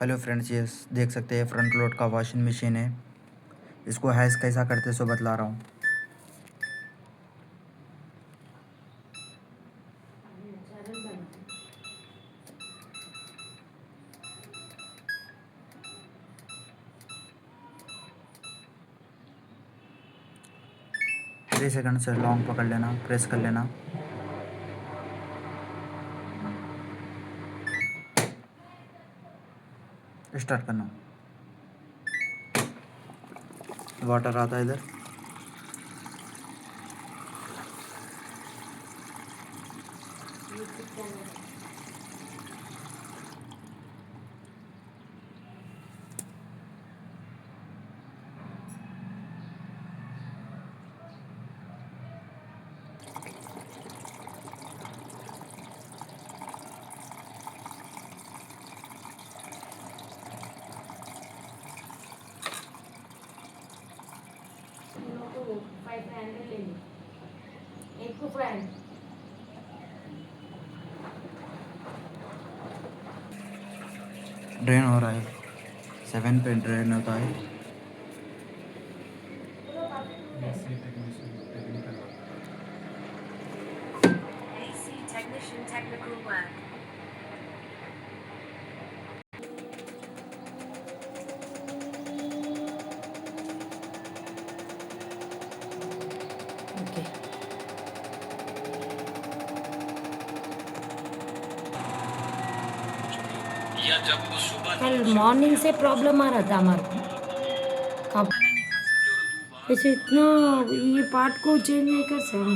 Hello friends, ये देख सकते हैं फ्रंट लोड का वॉशिंग मशीन है। इसको हैश कैसा करते सो बतला रहा हूँ। थ्री सेकंड से लॉन्ग पकड़ लेना, प्रेस कर लेना। स्टार्ट करना। वाटर आता है इधर। ड्रेन हो रहा है, 7 पे ड्रेन होता है। AC technician technical work. Okay, कल मॉर्निंग से प्रॉब्लम आ रहा था हमारे को। ऐसे इतना ये पार्ट को चेंज नहीं कर सकते।